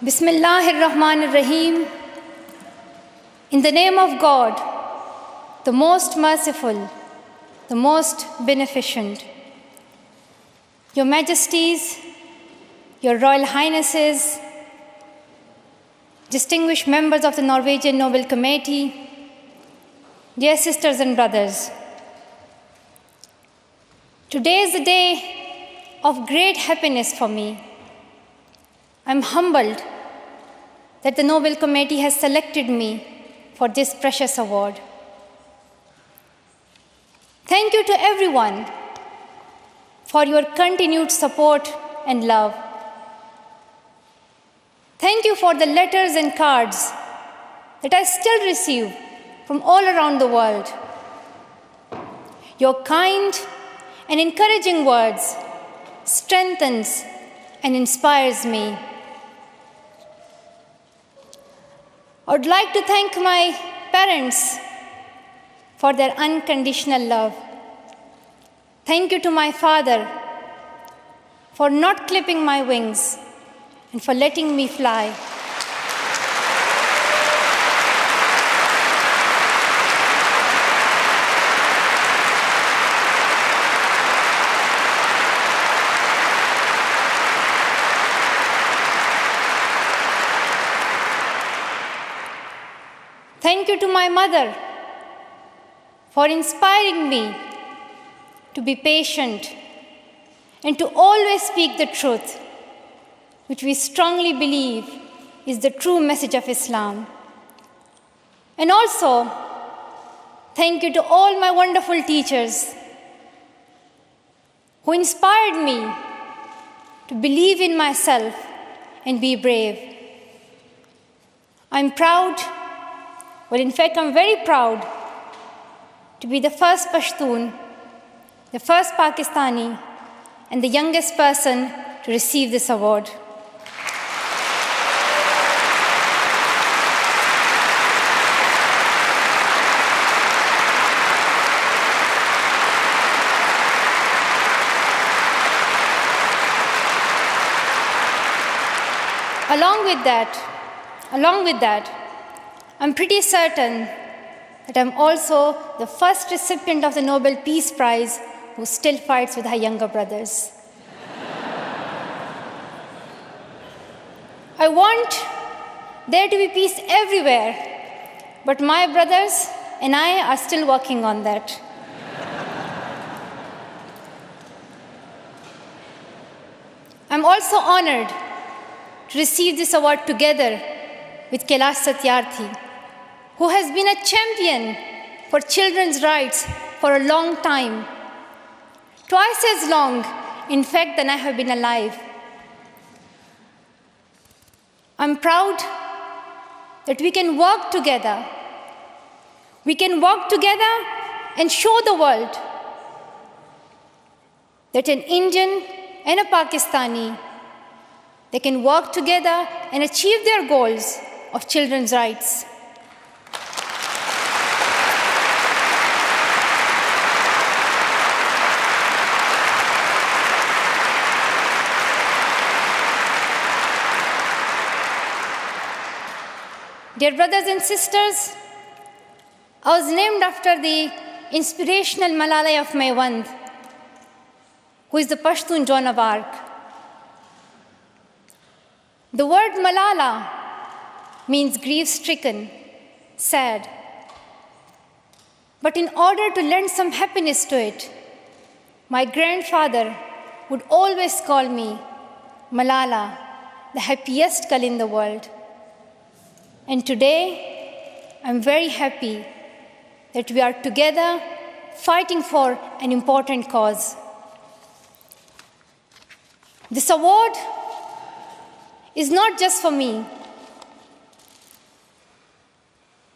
Bismillahir-Rahmanir-Rahim. In the name of God, the most merciful, the most beneficent. Your Majesties, Your Royal Highnesses, distinguished members of the Norwegian Nobel Committee, dear sisters and brothers, today is a day of great happiness for me. I'm humbled that the Nobel Committee has selected me for this precious award. Thank you to everyone for your continued support and love. Thank you for the letters and cards that I still receive from all around the world. Your kind and encouraging words strengthens and inspires me. I would like to thank my parents for their unconditional love. Thank you to my father for not clipping my wings and for letting me fly. Thank you to my mother for inspiring me to be patient and to always speak the truth, which we strongly believe is the true message of Islam. And also, thank you to all my wonderful teachers who inspired me to believe in myself and be brave. I'm proud. Well, in fact, I'm very proud to be the first Pashtun, the first Pakistani, and the youngest person to receive this award. Along with that, I'm pretty certain that I'm also the first recipient of the Nobel Peace Prize who still fights with her younger brothers. I want there to be peace everywhere, but my brothers and I are still working on that. I'm also honored to receive this award together with Kailash Satyarthi, who has been a champion for children's rights for a long time, twice as long, in fact, than I have been alive. I'm proud that we can work together. We can work together and show the world that an Indian and a Pakistani, they can work together and achieve their goals of children's rights. Dear brothers and sisters, I was named after the inspirational Malala of Mezon, who is the Pashtun Joan of Arc. The word Malala means grief-stricken, sad. But in order to lend some happiness to it, my grandfather would always call me Malala, the happiest girl in the world. And today, I'm very happy that we are together fighting for an important cause. This award is not just for me.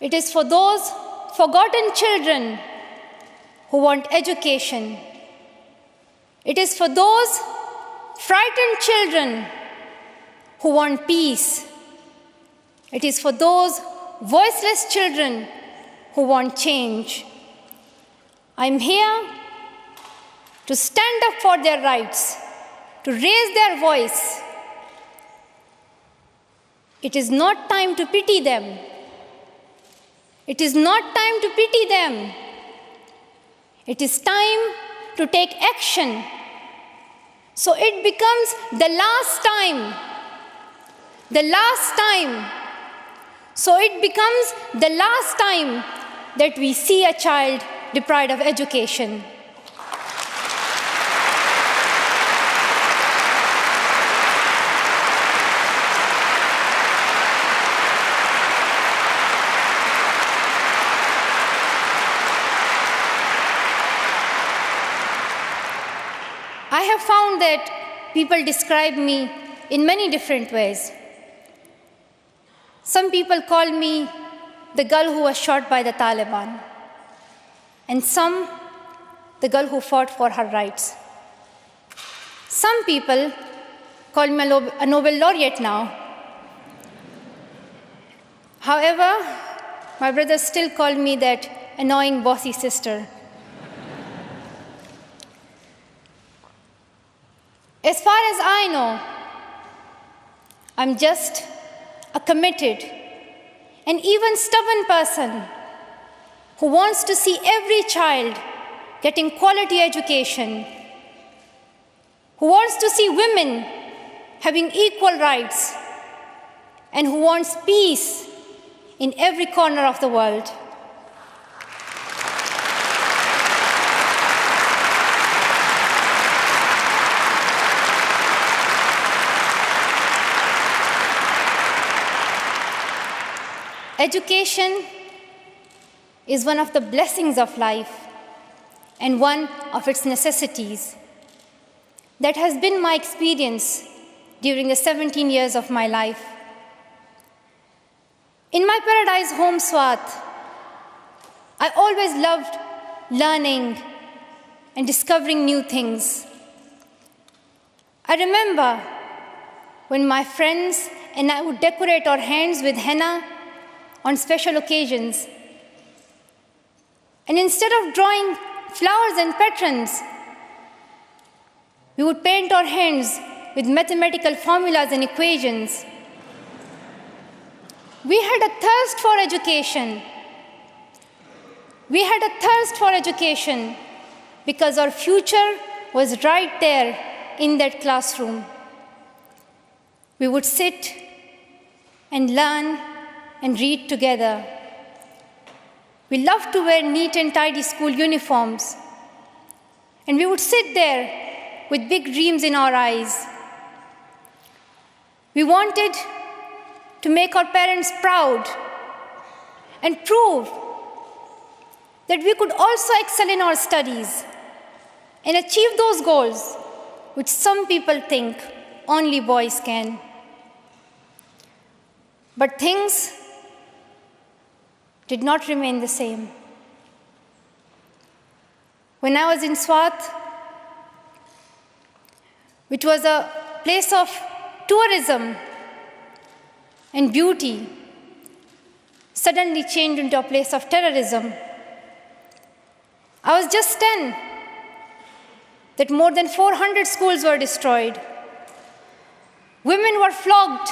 It is for those forgotten children who want education. It is for those frightened children who want peace. It is for those voiceless children who want change. I'm here to stand up for their rights, to raise their voice, It is not time to pity them. It is not time to pity them. It is time to take action. So it becomes the last time. The last time. So it becomes the last time that we see a child deprived of education. I have found that people describe me in many different ways. Some people call me the girl who was shot by the Taliban, and some the girl who fought for her rights. Some people call me a Nobel laureate now. However, my brothers still call me that annoying bossy sister. As far as I know, I'm just a committed and even stubborn person who wants to see every child getting quality education, who wants to see women having equal rights, and who wants peace in every corner of the world. Education is one of the blessings of life and one of its necessities. That has been my experience during the 17 years of my life. In my paradise home, Swat, I always loved learning and discovering new things. I remember when my friends and I would decorate our hands with henna on special occasions. And instead of drawing flowers and patrons, we would paint our hands with mathematical formulas and equations. We had a thirst for education. We had a thirst for education because our future was right there in that classroom. We would sit and learn and read together. We loved to wear neat and tidy school uniforms. And we would sit there with big dreams in our eyes. We wanted to make our parents proud and prove that we could also excel in our studies and achieve those goals which some people think only boys can. But things did not remain the same. When I was in Swat, which was a place of tourism and beauty, suddenly changed into a place of terrorism. I was just 10, that more than 400 schools were destroyed. Women were flogged.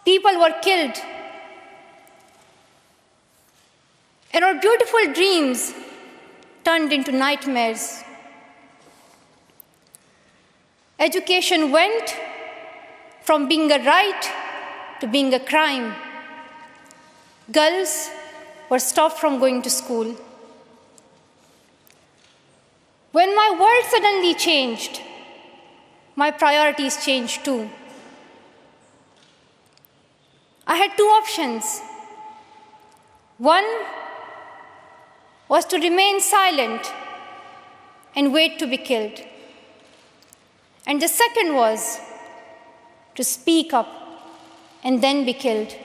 People were killed. And our beautiful dreams turned into nightmares. Education went from being a right to being a crime. Girls were stopped from going to school. When my world suddenly changed, my priorities changed too. I had two options. One was to remain silent and wait to be killed. And the second was to speak up and then be killed.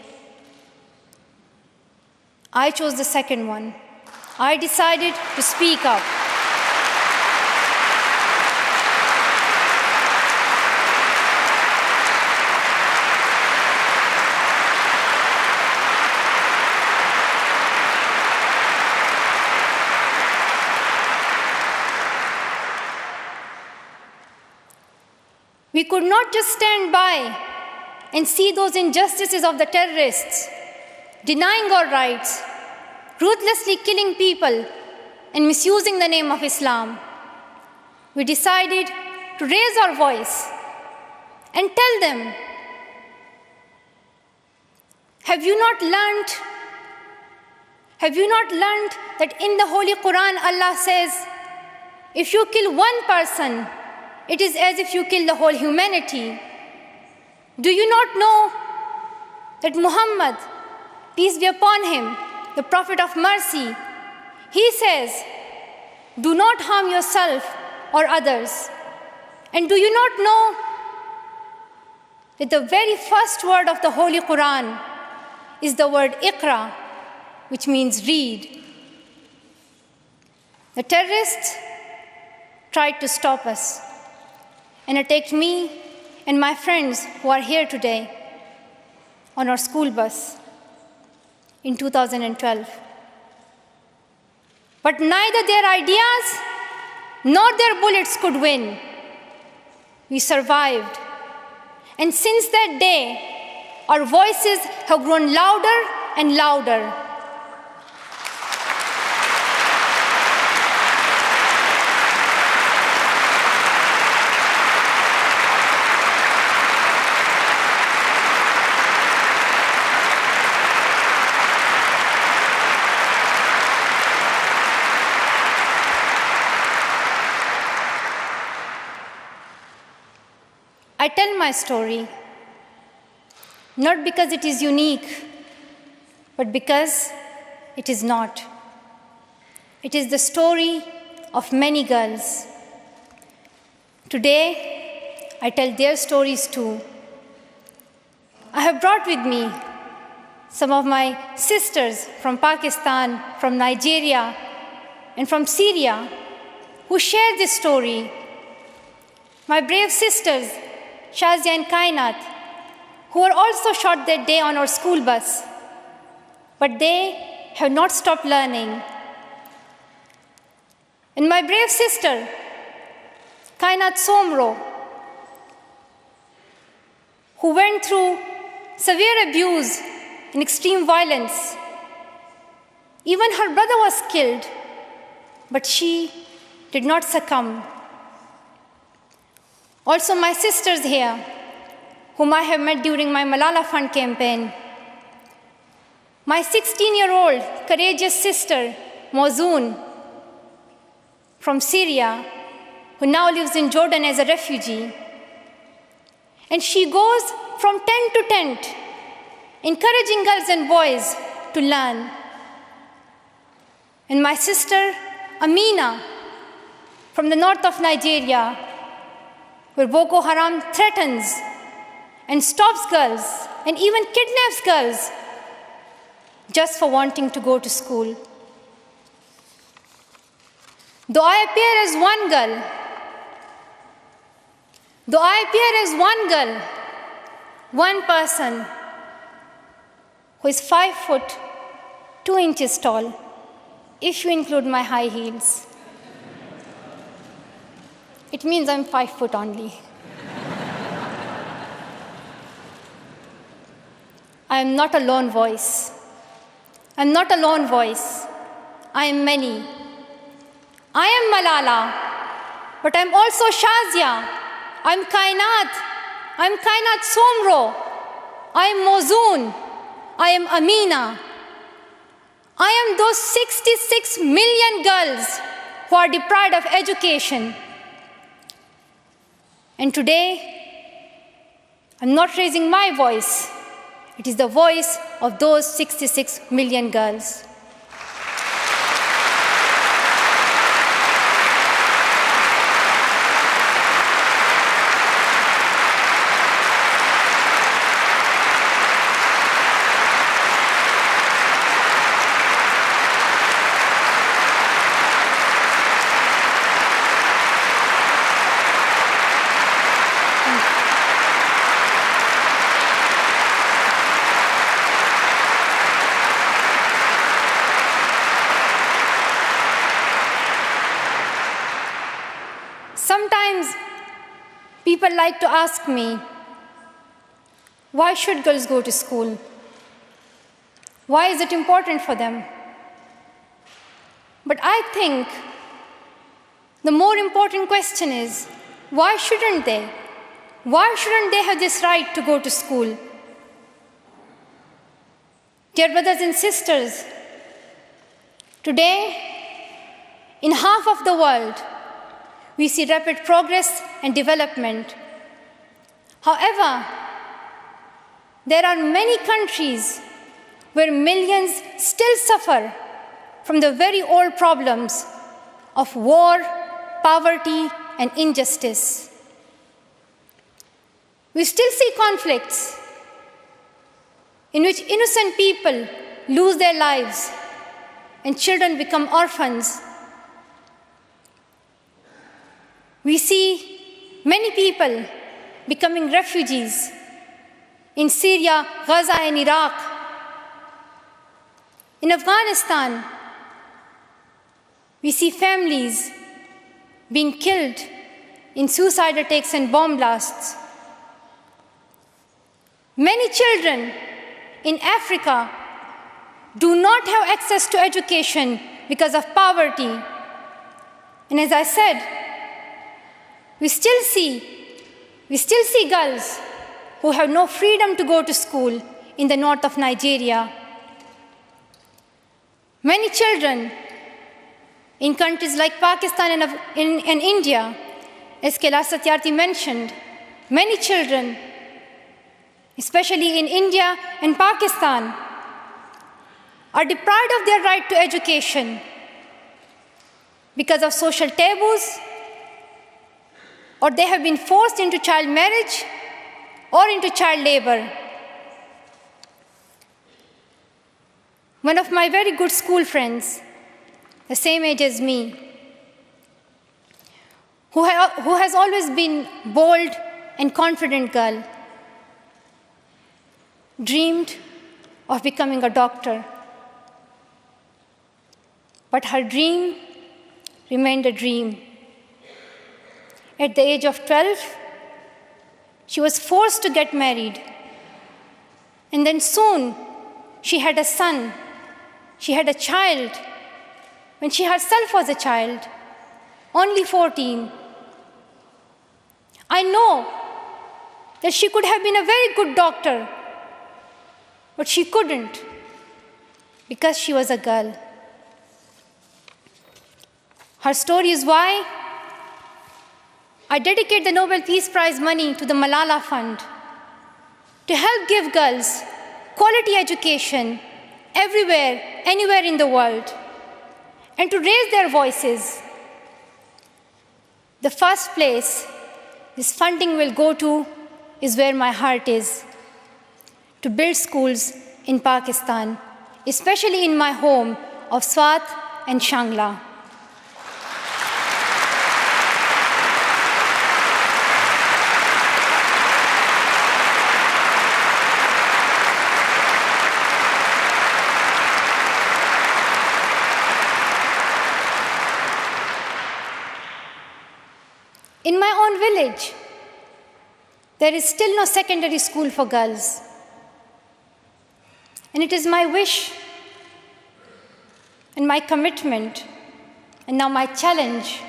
I chose the second one. I decided to speak up. We could not just stand by and see those injustices of the terrorists, denying our rights, ruthlessly killing people, and misusing the name of Islam, we decided to raise our voice and tell them, have you not learned that in the Holy Quran Allah says, if you kill one person, it is as if you kill the whole humanity? Do you not know that Muhammad, peace be upon him, the Prophet of mercy, he says, do not harm yourself or others. And do you not know that the very first word of the Holy Quran is the word Iqra, which means read? The terrorists tried to stop us and attacked me and my friends who are here today on our school bus in 2012. But neither their ideas nor their bullets could win. We survived. And since that day, our voices have grown louder and louder. I tell my story not because it is unique, but because it is not. It is the story of many girls. Today, I tell their stories too. I have brought with me some of my sisters from Pakistan, from Nigeria, and from Syria who share this story. My brave sisters, Shazia and Kainat, who were also shot that day on our school bus, but they have not stopped learning. And my brave sister, Kainat Soomro, who went through severe abuse and extreme violence. Even her brother was killed, but she did not succumb. Also, my sisters here, whom I have met during my Malala Fund campaign. My 16-year-old courageous sister, Mezon, from Syria, who now lives in Jordan as a refugee. And she goes from tent to tent, encouraging girls and boys to learn. And my sister, Amina, from the north of Nigeria, where Boko Haram threatens and stops girls and even kidnaps girls just for wanting to go to school. Though I appear as one girl, one person who is 5 foot 2 inches tall, if you include my high heels, it means I'm 5 foot only. I am not a lone voice. I'm not a lone voice. I am many. I am Malala, but I'm also Shazia. I'm Kainat. I'm Kainat Soomro. I am Mezon. I am Amina. I am those 66 million girls who are deprived of education. And today, I'm not raising my voice. It is the voice of those 66 million girls. Sometimes people like to ask me, Why should girls go to school? Why is it important for them? But I think the more important question is, why shouldn't they? Why shouldn't they have this right to go to school? Dear brothers and sisters, today, in half of the world, we see rapid progress and development. However, there are many countries where millions still suffer from the very old problems of war, poverty, and injustice. We still see conflicts in which innocent people lose their lives and children become orphans. We see many people becoming refugees in Syria, Gaza, and Iraq. In Afghanistan, we see families being killed in suicide attacks and bomb blasts. Many children in Africa do not have access to education because of poverty. And as I said, we still see girls who have no freedom to go to school in the north of Nigeria. Many children in countries like Pakistan and India, as Kailash Satyarthi mentioned, many children, especially in India and Pakistan, are deprived of their right to education because of social taboos, or they have been forced into child marriage or into child labor. One of my very good school friends, the same age as me, who has always been bold and confident girl, dreamed of becoming a doctor. But her dream remained a dream. At the age of 12, she was forced to get married. And then soon, she had a son. She had a child when she herself was a child, only 14. I know that she could have been a very good doctor, but she couldn't because she was a girl. Her story is why I dedicate the Nobel Peace Prize money to the Malala Fund to help give girls quality education everywhere, anywhere in the world, and to raise their voices. The first place this funding will go to is where my heart is, to build schools in Pakistan, especially in my home of Swat and Shangla. In my own village, there is still no secondary school for girls. And it is my wish and my commitment, and now my challenge,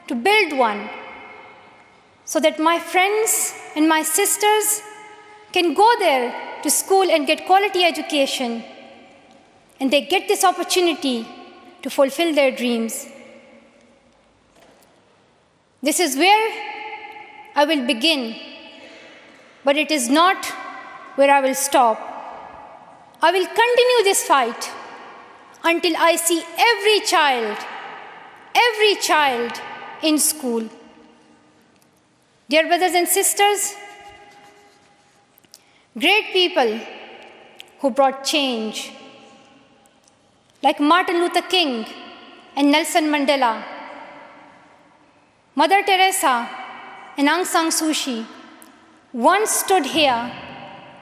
to build one so that my friends and my sisters can go there to school and get quality education, and they get this opportunity to fulfill their dreams. This is where I will begin, but it is not where I will stop. I will continue this fight until I see every child in school. Dear brothers and sisters, great people who brought change, like Martin Luther King and Nelson Mandela, Mother Teresa and Aung San Suu Kyi, once stood here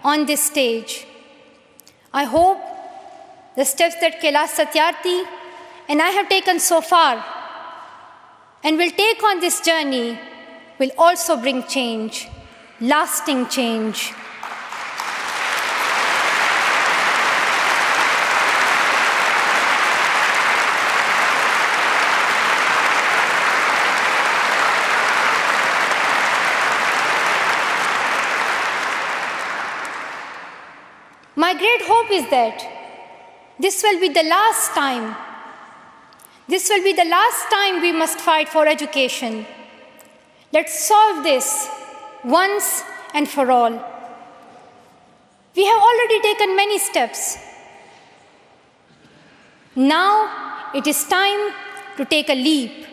on this stage. I hope the steps that Kailash Satyarthi and I have taken so far and will take on this journey will also bring change, lasting change. my great hope is that this will be the last time. This will be the last time we must fight for education. Let's solve this once and for all. We have already taken many steps. Now it is time to take a leap.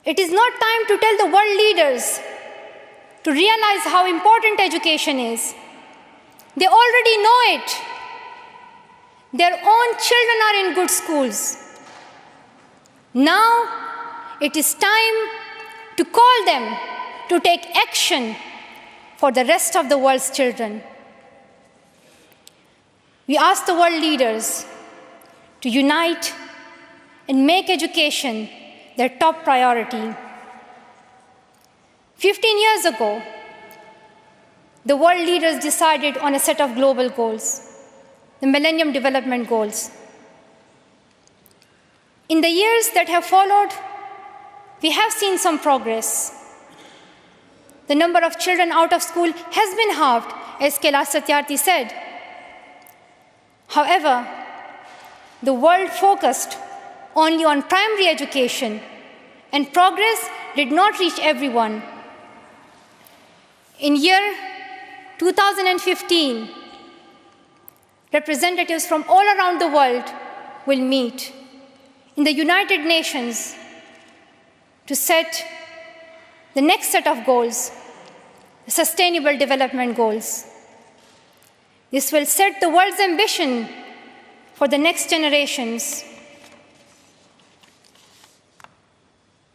It is not time to tell the world leaders to realize how important education is. They already know it. Their own children are in good schools. Now it is time to call them to take action for the rest of the world's children. We ask the world leaders to unite and make education their top priority. 15 years ago, the world leaders decided on a set of global goals, the Millennium Development Goals. In the years that have followed, we have seen some progress. The number of children out of school has been halved, as Kailash Satyarthi said. However, the world focused only on primary education, and progress did not reach everyone. In year 2015, representatives from all around the world will meet in the United Nations to set the next set of goals, the Sustainable Development Goals. This will set the world's ambition for the next generations.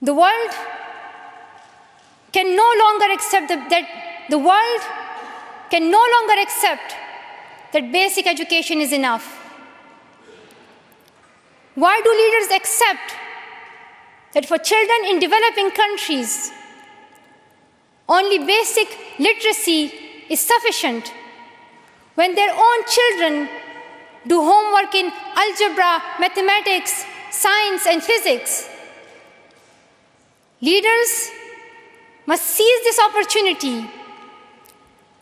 The world can no longer accept that basic education is enough. Why do leaders accept that for children in developing countries, only basic literacy is sufficient when their own children do homework in algebra, mathematics, science, and physics? Leaders must seize this opportunity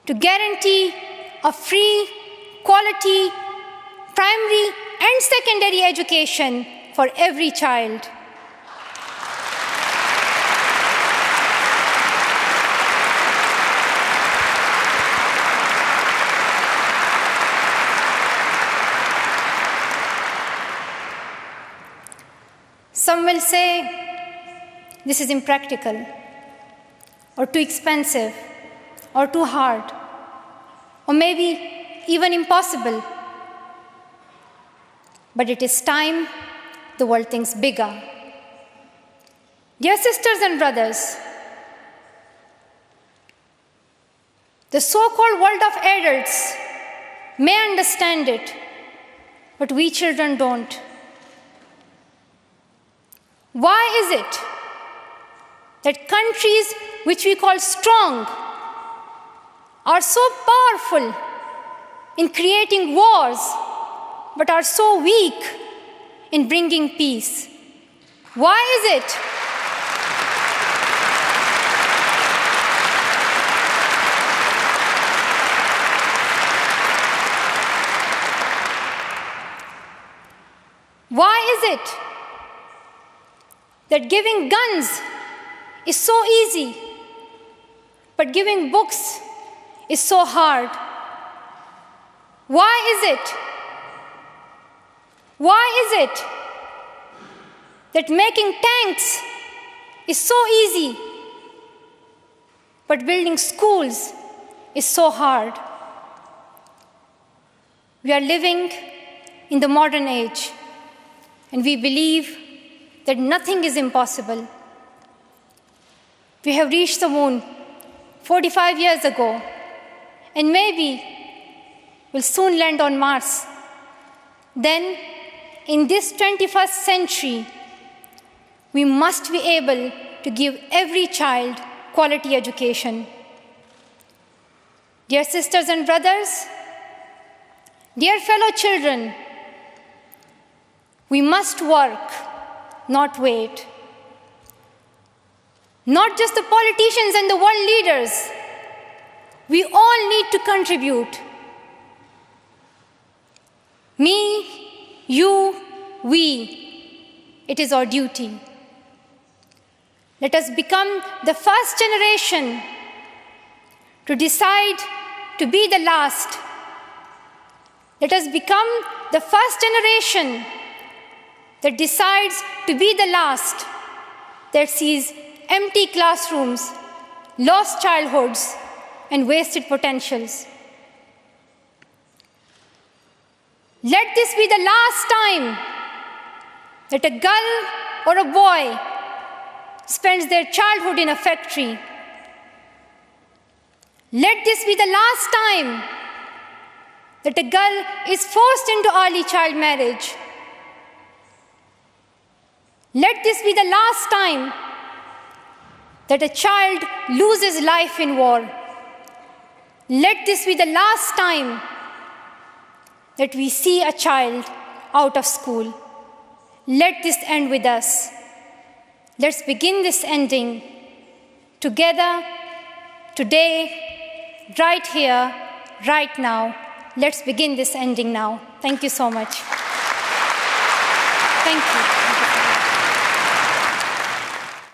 to guarantee a free, quality, primary and secondary education for every child. Some will say this is impractical, or too expensive, or too hard, or maybe even impossible. But it is time the world thinks bigger. Dear sisters and brothers, the so-called world of adults may understand it, but we children don't. Why is it that countries which we call strong are so powerful in creating wars, but are so weak in bringing peace? Why is it? Why is it that giving guns is so easy, but giving books is so hard? Why is it? Why is it that making tanks is so easy, but building schools is so hard? We are living in the modern age, and we believe that nothing is impossible. We have reached the moon 45 years ago, and maybe we'll soon land on Mars. Then, in this 21st century, we must be able to give every child quality education. Dear sisters and brothers, dear fellow children, we must work, not wait. Not just the politicians and the world leaders. We all need to contribute. Me, you, we. It is our duty. Let us become the first generation to decide to be the last. Let us become the first generation that decides to be the last, that sees empty classrooms, lost childhoods, and wasted potentials. Let this be the last time that a girl or a boy spends their childhood in a factory. Let this be the last time that a girl is forced into early child marriage. Let this be the last time that a child loses life in war. Let this be the last time that we see a child out of school. Let this end with us. Let's begin this ending together, today, right here, right now. Let's begin this ending now. Thank you so much. Thank you.